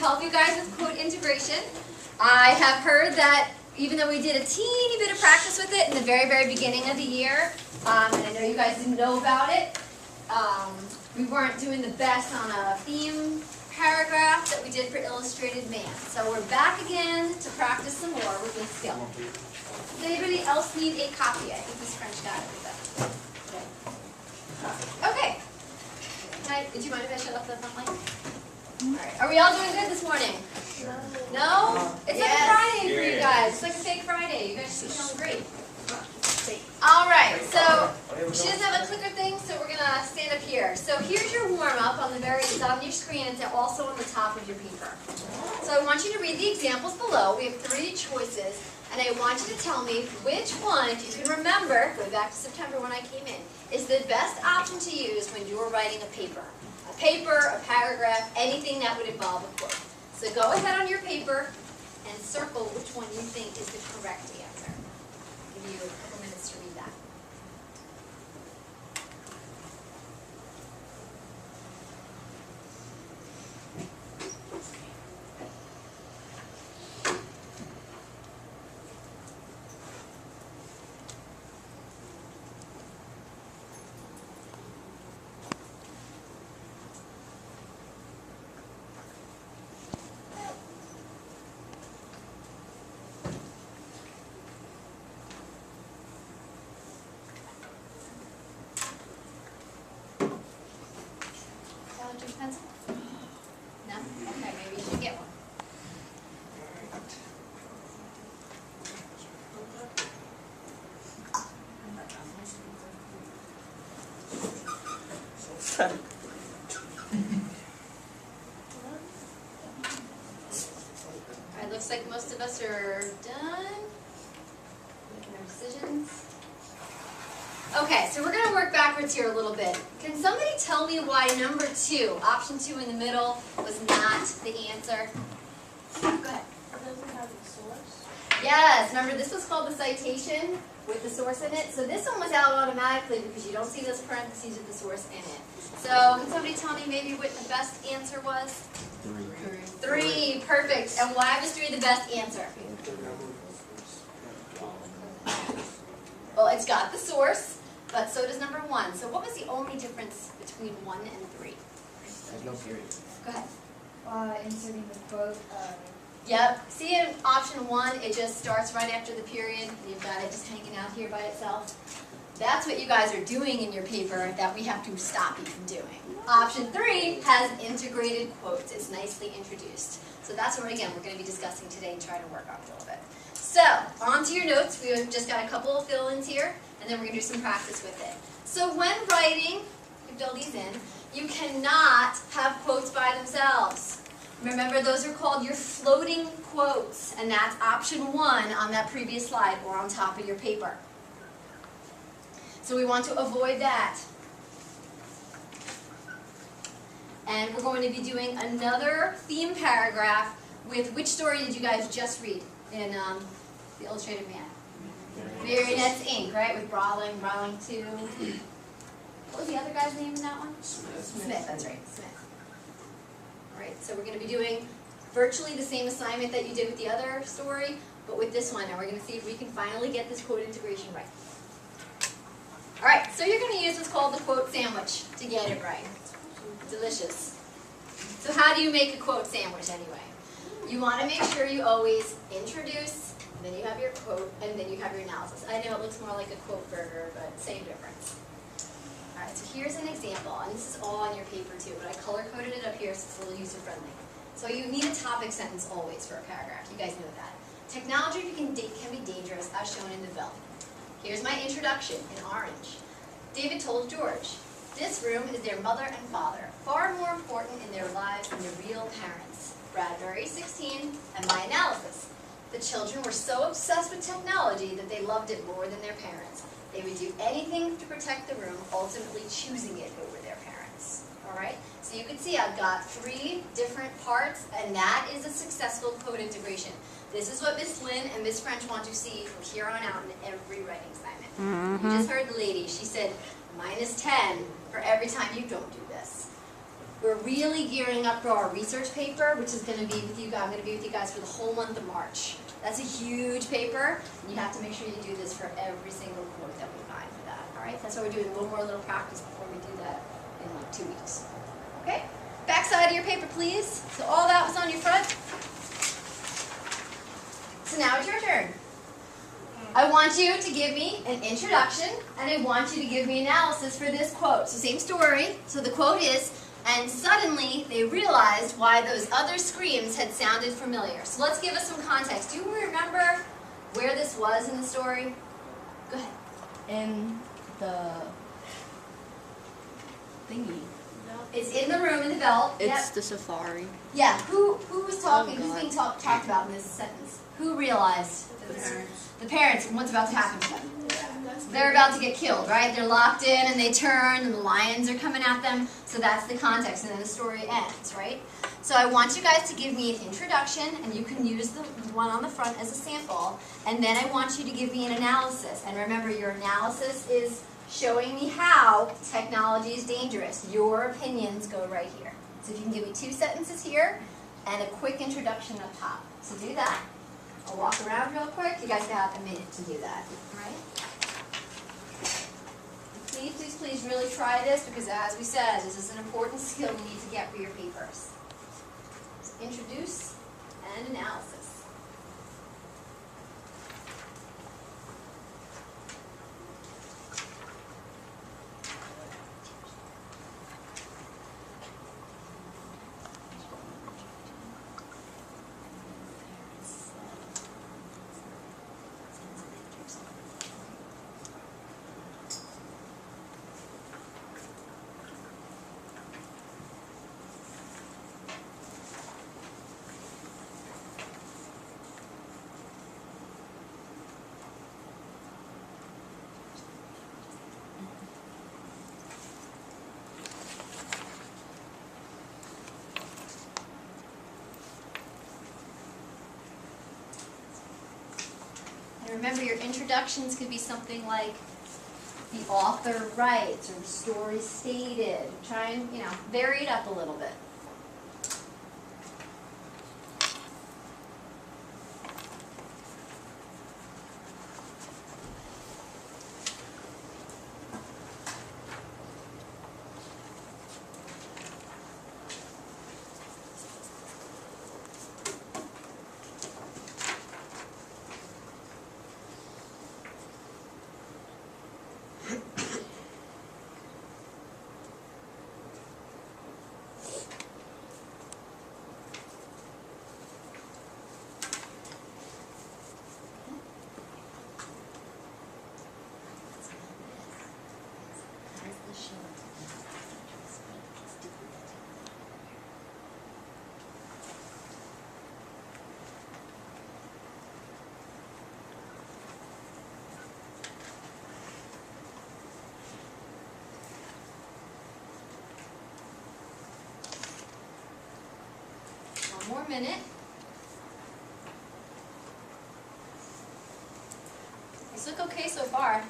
help you guys with quote integration. I have heard that even though we did a teeny bit of practice with it in the very, very beginning of the year, and I know you guys didn't know about it, we weren't doing the best on a theme paragraph that we did for illustrated math. So we're back again to practice some more with this skill. Does anybody else need a copy? I think Miss French got it with them. Okay. Did you mind if I shut off the front light? Alright. Are we all doing good this morning? No? It's like a Friday for you guys. It's like a fake Friday. You guys should be feeling great. Alright, so she doesn't have a clicker thing, so we're going to stand up here. So here's your warm-up on the it's on your screen. It's also on the top of your paper. So I want you to read the examples below. We have 3 choices, and I want you to tell me which one, if you can remember, go back to September when I came in, is the best option to use when you're writing a paper. A paper, a paragraph, anything that would involve a quote. So go ahead on your paper and circle which one you think is the correct answer. I'll give you a couple minutes to read that. Pencil? No? Okay, maybe you should get one. Alright, looks like most of us are done making our decisions. Okay, so we're going to work backwards here a little bit. Can somebody tell me why number 2, option 2 in the middle, was not the answer? Go ahead. It doesn't have a source? Yes, remember this was called the citation with the source in it. So this one was out automatically because you don't see those parentheses with the source in it. So can somebody tell me maybe what the best answer was? 3, perfect. And why was 3 the best answer? Well, it's got the source, but so does number 1. So what was the only difference between 1 and 3? There's no period. Go ahead. Inserting the quote. Yep. See in option 1, it just starts right after the period. You've got it just hanging out here by itself. That's what you guys are doing in your paper that we have to stop you from doing. Option 3 has integrated quotes. It's nicely introduced. So that's what, again, we're going to be discussing today and trying to work on a little bit. So, on to your notes. We've just got a couple of fill-ins here, and then we're going to do some practice with it. So when writing, you fill these in, you cannot have quotes by themselves. Remember, those are called your floating quotes, and that's option 1 on that previous slide or on top of your paper. So we want to avoid that. And we're going to be doing another theme paragraph with, which story did you guys just read in the Illustrated Man? Marionettes Inc., right? With Brawling 2. What was the other guy's name in that one? Smith, that's right, Smith. Alright, so we're going to be doing virtually the same assignment that you did with the other story, but with this one, and we're going to see if we can finally get this quote integration right. Alright, so you're going to use what's called the quote sandwich to get it right. Delicious. So how do you make a quote sandwich anyway? You want to make sure you always introduce, then you have your quote, and then you have your analysis. I know it looks more like a quote burger, but same difference. Alright, so here's an example, and this is all on your paper too, but I color-coded it up here so it's a little user-friendly. So you need a topic sentence always for a paragraph. You guys know that. Technology can be dangerous, as shown in the film. Here's my introduction in orange. David told George, this room is their mother and father, far more important in their lives than their real parents. Bradbury, 16, and my analysis. The children were so obsessed with technology that they loved it more than their parents. They would do anything to protect the room, ultimately choosing it over their parents. Alright? So you can see I've got 3 different parts, and that is a successful quote integration. This is what Miss Lynn and Miss French want to see from here on out in every writing assignment. You just heard the lady. She said, -10 for every time you don't do this. We're really gearing up for our research paper, which is going to be with you guys. I'm going to be with you guys for the whole month of March. That's a huge paper, and you have to make sure you do this for every single quote that we find for that. All right, that's why we're doing one more little practice before we do that in like 2 weeks. Okay, back side of your paper, please. So all that was on your front. So now it's your turn. I want you to give me an introduction, and I want you to give me analysis for this quote. So same story. So the quote is, and suddenly they realized why those other screams had sounded familiar. So let's give us some context. Do you remember where this was in the story? Go ahead. In the thingy. It's in the room in the belt. It's Yep. the safari. Yeah. Who was talking? Oh, Who's God. being talked about in this sentence? Who realized? The parents. The parents. And what's about to happen to them? They're about to get killed, right? They're locked in and they turn and the lions are coming at them. So that's the context, and then the story ends, right? So I want you guys to give me an introduction, and you can use the one on the front as a sample, and then I want you to give me an analysis. And remember, your analysis is showing me how technology is dangerous. Your opinions go right here. So if you can give me 2 sentences here and a quick introduction up top. So do that. I'll walk around real quick. You guys have a minute to do that, all right? Please, please, please really try this, because as we said, this is an important skill you need to get for your papers. So introduce and analysis. And remember, your introductions could be something like the author writes or the story stated. Try and, vary it up a little bit. One more minute. These look okay so far.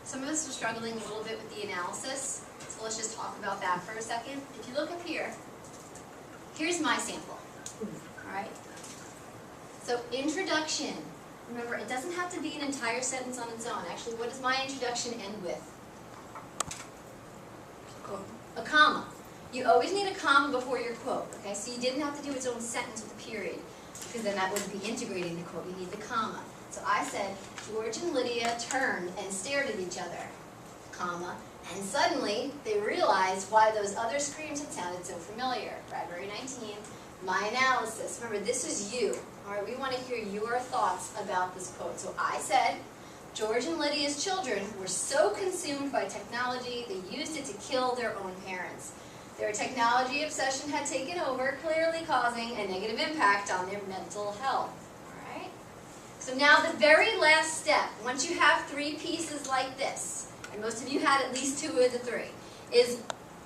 Some of us are struggling a little bit with the analysis, so let's just talk about that for a second. If you look up here, here's my sample, all right? So introduction, remember, it doesn't have to be an entire sentence on its own. Actually, what does my introduction end with? A comma. You always need a comma before your quote, okay? So you didn't have to do its own sentence with a period, because then that wouldn't be integrating the quote. You need the comma. So I said, George and Lydia turned and stared at each other, comma, and suddenly they realized why those other screams had sounded so familiar. February 19th, my analysis. Remember, this is you. All right, we want to hear your thoughts about this quote. So I said, George and Lydia's children were so consumed by technology, they used it to kill their own parents. Their technology obsession had taken over, clearly causing a negative impact on their mental health. All right? So now the very last step, once you have 3 pieces like this, and most of you had at least 2 of the 3, is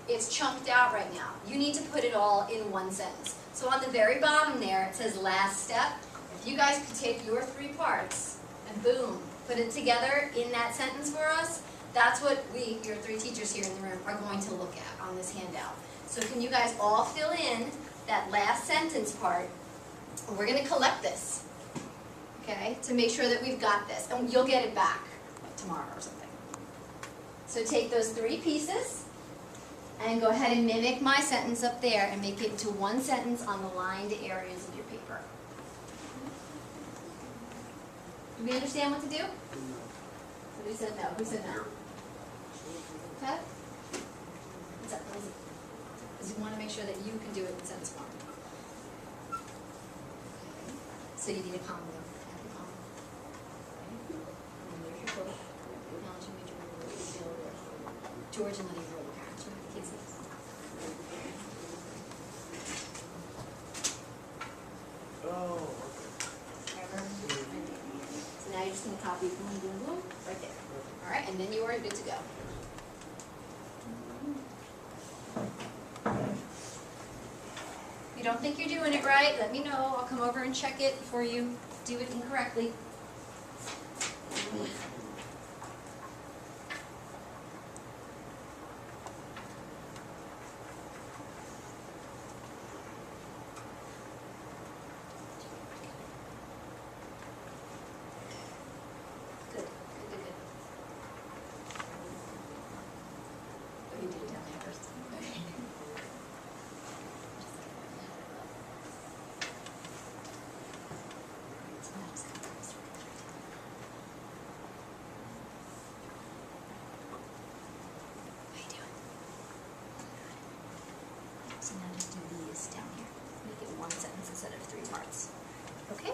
it's chunked out right now. You need to put it all in one sentence. So on the very bottom there, it says last step. If you guys could take your 3 parts and boom, put it together in that sentence for us, that's what we, your 3 teachers here in the room, are going to look at on this handout. So can you guys all fill in that last sentence part? We're going to collect this, okay, to make sure that we've got this. And you'll get it back tomorrow or something. So take those 3 pieces and go ahead and mimic my sentence up there and make it into one sentence on the lined areas of your paper. Do we understand what to do? Who said no? Who said no? Okay? What's up? What is it? Because you want to make sure that you can do it in sentence form. So you need a comma there. Add the comma. Okay? And there's your quote. Acknowledging major role in the deal with George and Lydia were the parents. What are the kids' names? Oh, Remember? Right there. So now you're just going to copy boom, boom, boom, right there. All right, and then you are good to go. If you don't think you're doing it right, let me know. I'll come over and check it before you do it incorrectly. Good, good, good, good. Oh, you did it down there first. Okay. How you doing? So now just do these down here. Make it one sentence instead of 3 parts. Okay?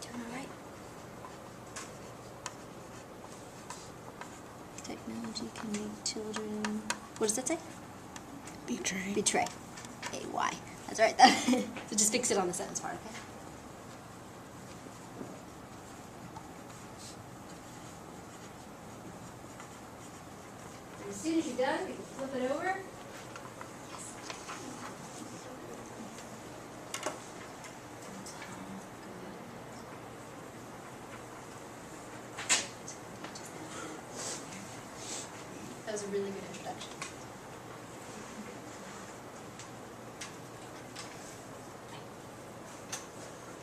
Doing all right? Technology can make children. What does that say? Betray. Betray. A-Y. That's right. So just fix it on the sentence part, okay? And as soon as you're done, we can flip it over. That was a really good introduction.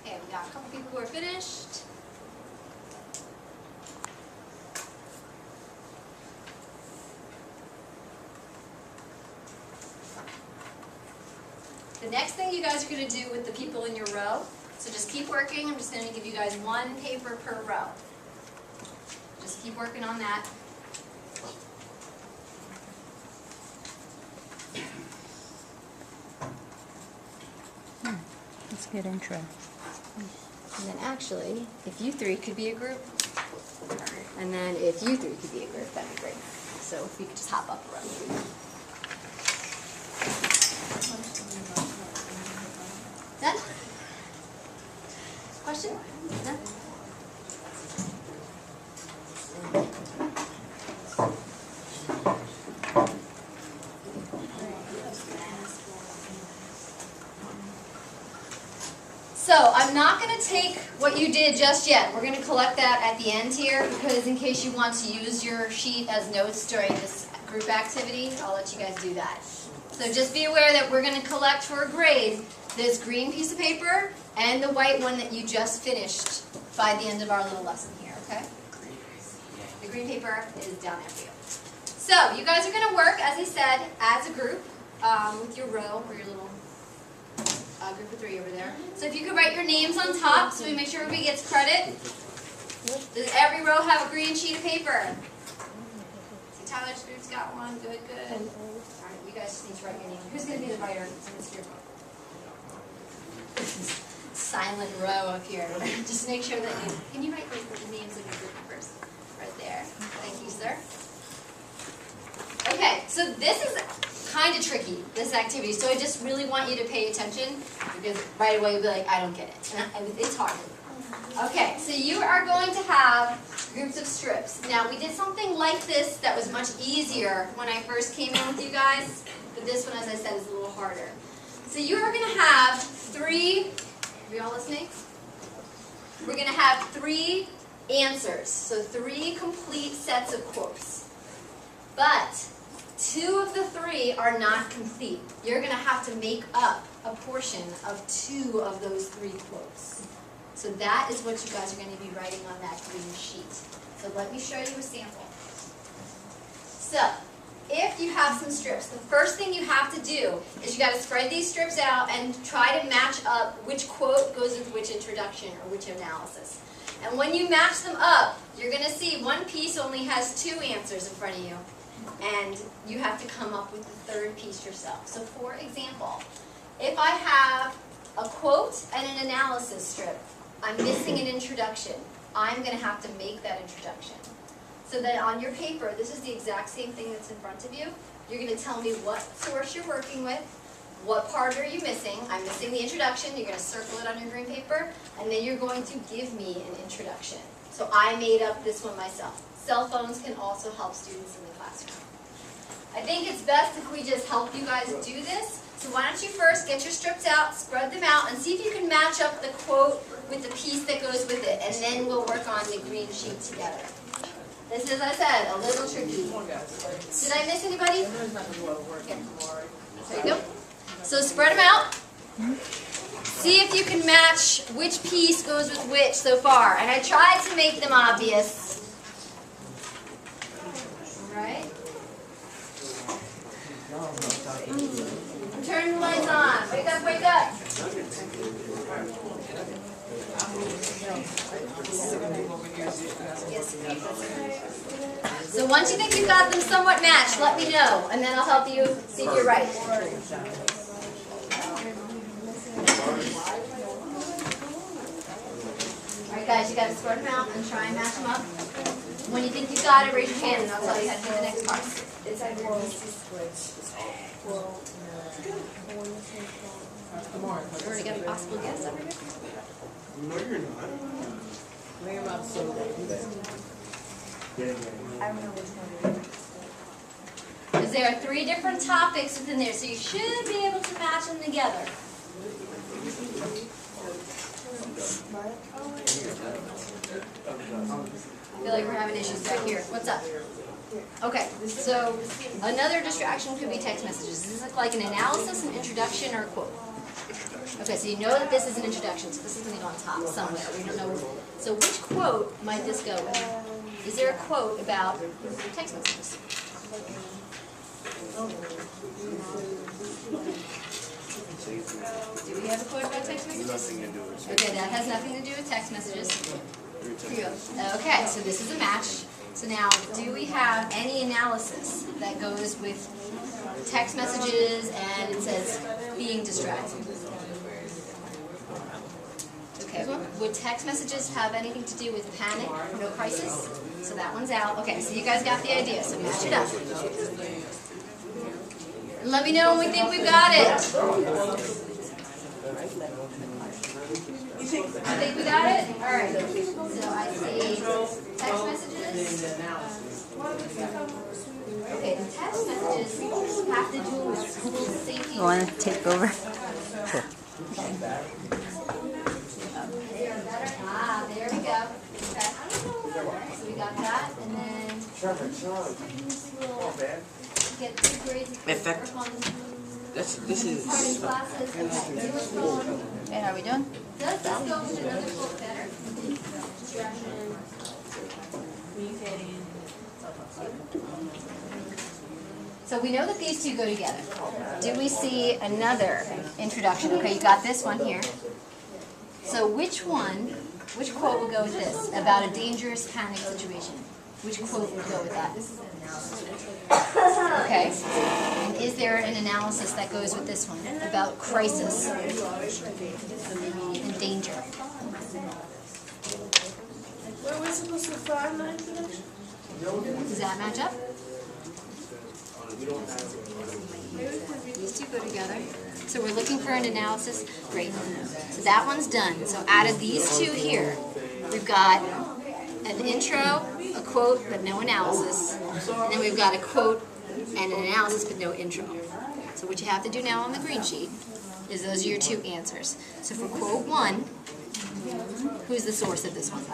Okay, we got a couple people who are finished. The next thing you guys are going to do with the people in your row, so just keep working. I'm just going to give you guys 1 paper per row. Just keep working on that. That's a good intro. And then actually, if you 3 could be a group, and then if you 3 could be a group, that'd be great. So if we could just hop up a row. Done? Question? Done? So I'm not going to take what you did just yet. We're going to collect that at the end here because in case you want to use your sheet as notes during this group activity, I'll let you guys do that. So just be aware that we're going to collect for a grade this green piece of paper and the white one that you just finished by the end of our little lesson here, okay? The green paper is down there for you. So you guys are going to work, as I said, as a group with your row or your little group of 3 over there. So if you could write your names on top so we make sure everybody gets credit. Does every row have a green sheet of paper? See, Tyler's group's got one. Good, good. All right, you guys just need to write your name. Who's going to be the writer in this group? Silent row up here. Just make sure that you, can you write the names of your group members? Right there. Thank you, sir. Okay, so this is kind of tricky, this activity, so I just really want you to pay attention, because right away you'll be like, I don't get it. And it's hard. Okay, so you are going to have groups of strips. Now, we did something like this that was much easier when I first came in with you guys, but this one, as I said, is a little harder. So you are going to have 3, are you all listening? We're going to have 3 answers, so 3 complete sets of quotes. But 2 of the 3 are not complete. You're going to have to make up a portion of 2 of those 3 quotes. So that is what you guys are going to be writing on that green sheet. So let me show you a sample. So, if you have some strips, the first thing you have to do is you got to spread these strips out and try to match up which quote goes with which introduction or which analysis. And when you match them up, you're going to see one piece only has 2 answers in front of you. And you have to come up with the 3rd piece yourself. So for example, if I have a quote and an analysis strip, I'm missing an introduction. I'm going to have to make that introduction. So that on your paper, this is the exact same thing that's in front of you. You're going to tell me what source you're working with, what part are you missing. I'm missing the introduction. You're going to circle it on your green paper, and then you're going to give me an introduction. So I made up this one myself. Cell phones can also help students in the classroom. I think it's best if we just help you guys do this. So why don't you first get your strips out, spread them out, and see if you can match up the quote with the piece that goes with it, and then we'll work on the green sheet together. This is, as I said, a little tricky. Did I miss anybody? Okay. There you go. So spread them out. See if you can match which piece goes with which so far. And I tried to make them obvious. All right. Turn the lights on. Wake up, wake up. So once you think you've got them somewhat matched, let me know, and then I'll help you see if you're right. Alright guys, you got to spread them out and try and match them up. When you think you've got it, raise your hand and I'll tell you how to do the next part. You already got a possible guess over here? No, you're not. Because there are 3 different topics within there, so you should be able to match them together. I feel like we're having issues back here. What's up? Okay, so another distraction could be text messages. Does this look like an analysis, an introduction, or a quote? Okay, so you know that this is an introduction, so this is going to go on top somewhere. We don't know. So which quote might this go with? Is there a quote about text messages? Do we have a quote about text messages? Nothing to do with it. Okay, that has nothing to do with text messages. Okay, so this is a match. So now, do we have any analysis that goes with text messages and it says being distracted? Okay, would text messages have anything to do with panic, no crisis? So that one's out. Okay, so you guys got the idea, so match it up. And let me know when we think we've got it. You think we got it? Alright, so I see text messages. Okay, the text messages have to do with school safety. You want to take over? Sure. Ah, there we go. Okay. So we got that, and then get 2 grades Effect. This is. classes. Okay. And are we done? Does this go with another quote better? Distraction. So we know that these two go together. Do we see another introduction? Okay, you got this one here. So which quote will go with this about a dangerous panic situation? Which quote would go with that? Okay. And is there an analysis that goes with this one about crisis and danger? Were we supposed to find my introduction? Does that match up? These two go together. So we're looking for an analysis. Great. So that one's done. So out of these two here, we've got an intro, a quote, but no analysis. And then we've got a quote and an analysis, but no intro. So what you have to do now on the green sheet is those are your two answers. So for quote 1, who's the source of this one?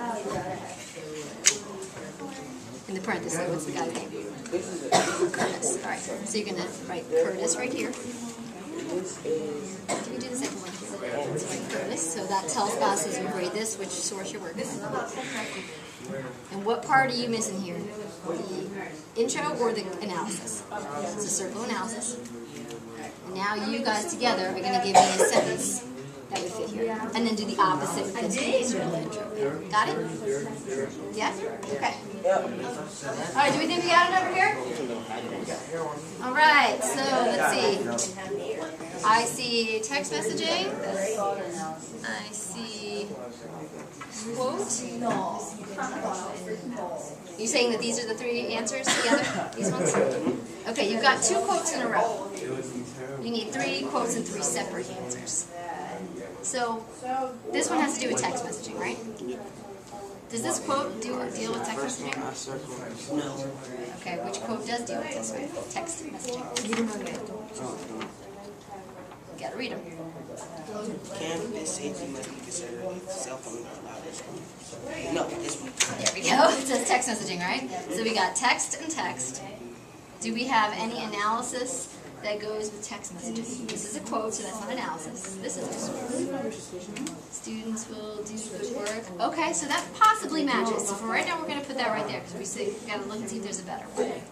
In the parentheses, what's the guy's name? Curtis. All right. So you're going to write Curtis right here. Can you do the second one? So write Curtis. So that tells us as we grade this which source you're working with. And what part are you missing here? The intro or the analysis? So circle analysis. And now you guys together are going to give me a sentence that would fit here. And then do the opposite with this one. Circle intro. Got it? Yeah? Okay. Alright, do we think we got it over here? Alright, so let's see. I see text messaging. I see quote. You saying that these are the three answers together? These ones? Okay, you've got 2 quotes in a row. You need 3 quotes and 3 separate answers. So this one has to do with text messaging, right? Does this quote deal with text messaging? No. Okay, which quote does deal with text messaging? You gotta read them. Campus safety must be considered cell phone not allowed. No, this one. There we go. It says text messaging, right? So we got text and text. Do we have any analysis that goes with text messaging? This is a quote, so that's not analysis. This is a quote. Students will do good work. Okay, so that possibly matches. So for right now, we're going to put that right there because we got to look and see if there's a better one.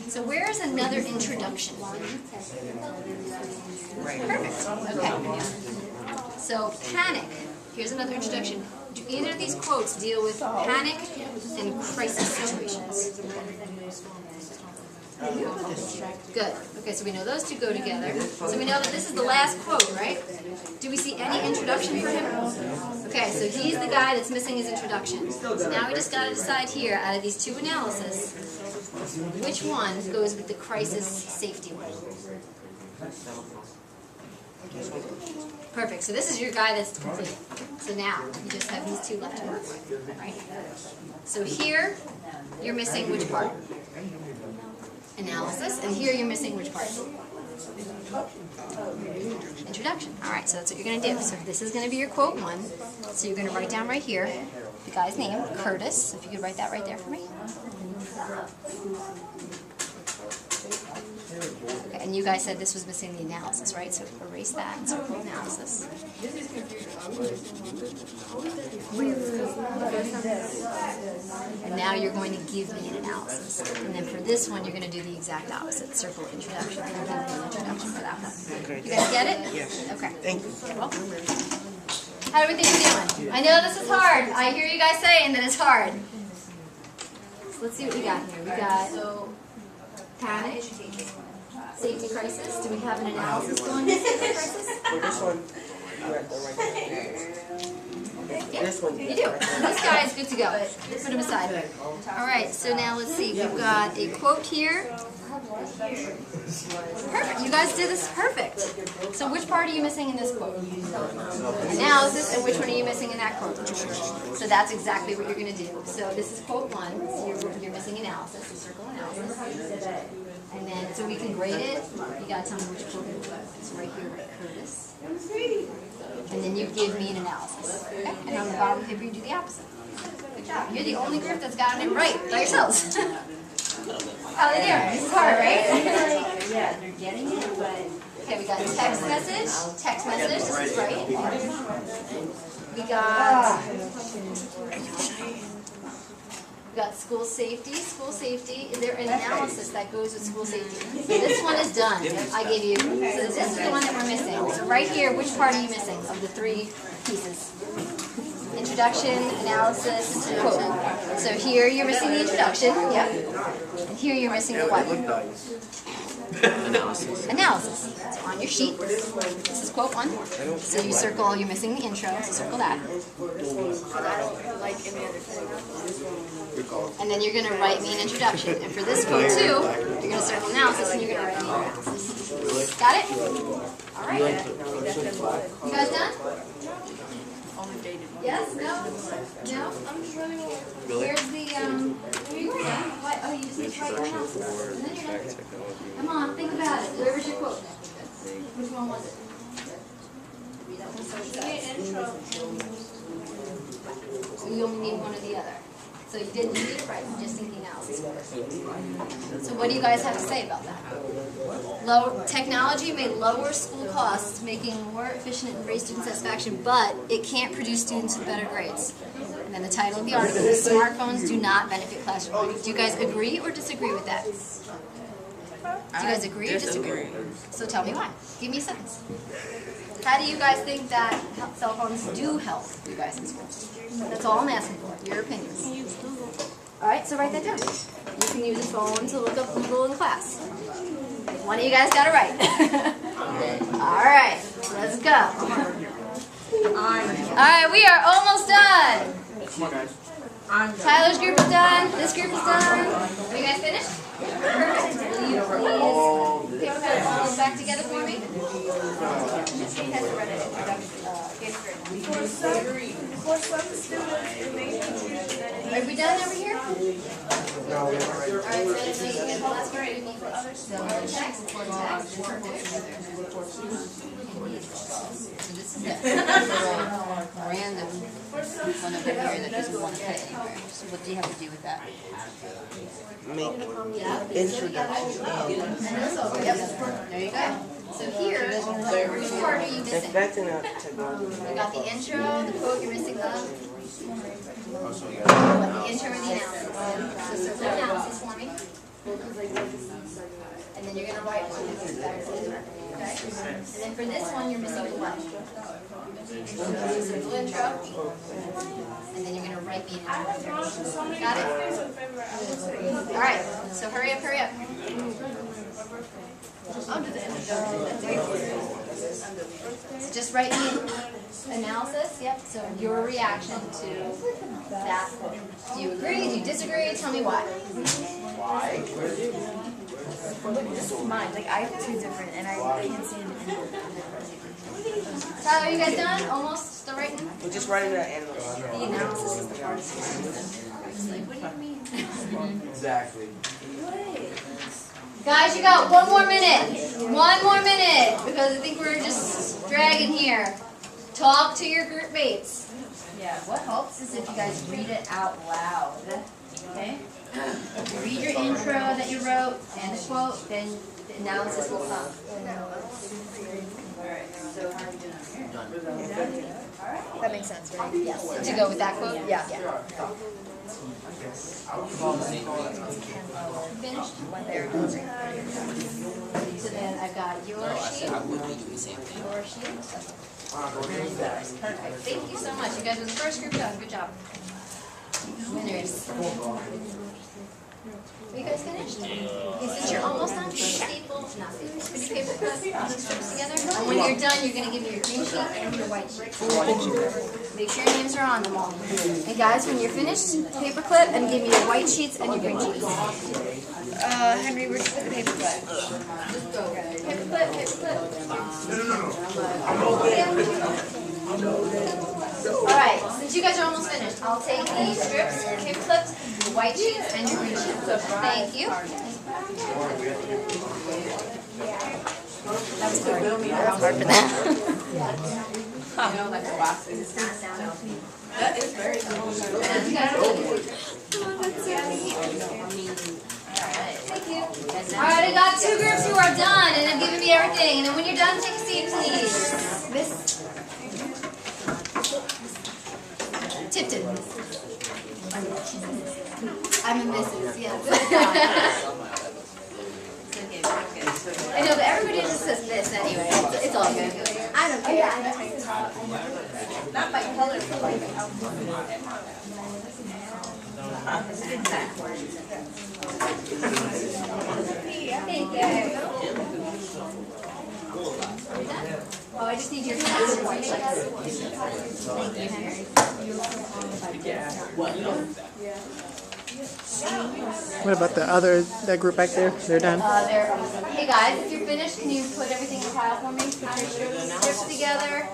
So where is another introduction? Perfect. Okay. So panic. Here's another introduction. Do either of these quotes deal with panic and crisis situations? Good. Okay, so we know those two go together. So we know that this is the last quote, right? Do we see any introduction for him? Okay, so he's the guy that's missing his introduction. So now we just got to decide here, out of these 2 analyses, which one goes with the crisis safety one? Perfect. So this is your guy that's complete. So now you just have these 2 left to work with, right? So here, you're missing which part? Analysis, and here you're missing which part? Introduction. All right, so that's what you're going to do. So this is going to be your quote 1. So you're going to write down right here the guy's name, Curtis. If you could write that right there for me. Okay, and you guys said this was missing the analysis, right? So erase that and circle analysis. And now you're going to give me an analysis. And then for this one, you're going to do the exact opposite. Circle introduction. And give me an introduction for that one. You guys get it? Yes. Okay. Thank you. You're welcome. How do we think we're doing? I know this is hard. I hear you guys saying that it's hard. So let's see what we got here. We got panic, safety crisis. Do we have an analysis going on safety crisis? For this one, you're at the right there. Yeah, This one. you do. This guy is good to go. Put him aside. All right, so now let's see. We've got a quote here. Perfect. You guys did this perfect. So which part are you missing in this quote? Analysis, and which one are you missing in that quote? So that's exactly what you're going to do. So this is quote 1. So you're missing analysis. So circle analysis. And then, so we can grade it. You got to tell me which quote it was. So right here, write Curtis. And then you give me an analysis. Okay? And on the bottom paper, you do the opposite. Good job. You're the only group that's gotten it right by yourselves. Oh, they do. This is hard, right? Yeah, they're getting it, but... Okay, we got text message. Text message. This is right. We got... We got school safety. School safety. Is there an analysis that goes with school safety? So this one is done. I gave you. So this is the one that we're missing. So right here, which part are you missing of the three pieces? Introduction, analysis, quote. So here you're missing the introduction. Yep. And here you're missing the what? Analysis. So on your sheet, this is quote 1. So you circle, you're missing the intro, so circle that. And then you're going to write me an introduction. And for this quote 2, you're going to circle analysis and you're going to write me an analysis. Got it? All right. You guys done? Yes? No? No? Where's the, you were done. What? Oh, you just need to write your analysis. And then you're done. Come on, think about it. Where's your quote? Which one was it? So you only need one or the other. So you didn't need to write, you just need the analysis first. So what do you guys have to say about that? Technology may lower school costs, making more efficient and raise student satisfaction, but it can't produce students with better grades. And then the title of the article is Smartphones Do Not Benefit Classroom Learning. Do you guys agree or disagree with that? Do you guys agree or disagree? So tell me why. Give me a sentence. How do you guys think that cell phones do help you guys in school? That's all I'm asking for, your opinions. Alright, so write that down. You can use a phone to look up Google in class. One of you guys got it right. Alright, let's go. Alright, we are almost done. Tyler's group is done. This group is done. Are you guys finished? Perfect. Will you please put all back together for me? For some students, it may be Are we done over here? Alright, so you can hold us for it. So text. So this is a random one over here that doesn't want to fit anywhere. So what do you have to do with that? Make introduction. Yep. There you go. So here, which part are you If missing? that's enough technology. You got the intro, the quote, you're missing the intro and the analysis. So circle analysis for me. And then you're going to write one. Okay? And then for this one, you're missing the what? Circle intro. And then you're going to write me an analysis. Got it? Alright, so hurry up, hurry up. I'll do the introduction. So just write me analysis, yep, so your reaction to that quote. Do you agree, do you disagree, tell me why. This is mine. Like, I have two different, and I can't see them. Tyler, are you guys done? Almost still writing? We're just writing that analysis. The analysis is the hardest. Like, what do you mean? Exactly. Guys, you got 1 more minute. 1 more minute, because I think we're just dragging here. Talk to your group mates. Yeah, what helps is if you guys read it out loud. Okay? You read your intro that you wrote and the quote, then the analysis will come. Alright, so how are we doing here? That makes sense, right? Yes. To go with that quote? Yeah. Finished? So then I've got your sheet. Your sheet. Perfect. Thank you so much. You guys were the first group done. Good job. Winners. Are you guys finished? Okay, since you're almost done, can you staple, not staple, could you paper cut the strips together? And when you're done, you're going to give me your green sheet and your white sheet. Make sure your names are on them all. And guys, when you're finished, paper clip and give me your white sheets and your green sheets. Henry, where's the paper clip? Paper clip, paper clip. Alright, since you guys are almost finished, I'll take the strips, paper clips, the white sheets, and your green sheets. Thank you. That was hard. That was hard for that. That is very cool. Thank you. Alright, I got 2 groups who are done and have given me everything. And then when you're done, take a seat, please. Miss Tipton. marionettes. It's okay, it's okay. I know, but everybody just says this anyway. It's all good. I don't care. Not by color, but like Thank you. Oh, I just need your passport. Thank you, Henry. What about the other, that group back there? They're done? There. Hey guys, if you're finished, can you put everything in a pile for me? Put your strips together.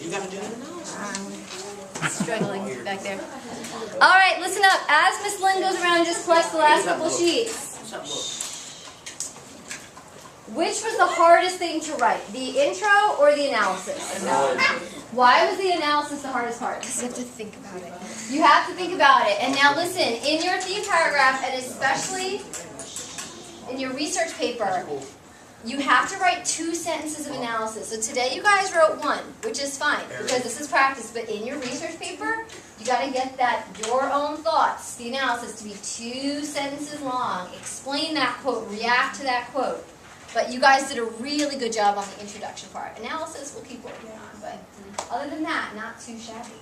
you gotta do it now. Struggling back there. All right, listen up. As Miss Lynn goes around and just collects the last couple sheets, which was the hardest thing to write? The intro or the analysis? Why was the analysis the hardest part? Because you have to think about it. You have to think about it. And now listen, in your theme paragraph, and especially in your research paper, you have to write 2 sentences of analysis. So today you guys wrote 1, which is fine, because this is practice. But in your research paper, you got to get that, your own thoughts, the analysis, to be 2 sentences long. Explain that quote, react to that quote. But you guys did a really good job on the introduction part. Analysis we'll keep working on, but other than that, not too shabby.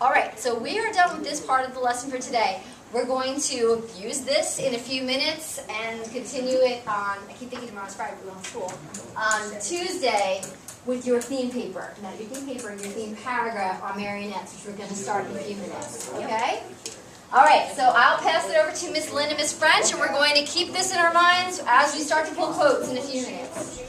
All right, so we are done with this part of the lesson for today. We're going to use this in a few minutes and continue it on, I keep thinking tomorrow's Friday, we're going to school, on Tuesday with your theme paper. Now your theme paper and your theme paragraph on marionettes, which we're going to start in a few minutes, okay? All right, so I'll pass it over to Miss Lynn and Miss French, and we're going to keep this in our minds as we start to pull quotes in a few minutes.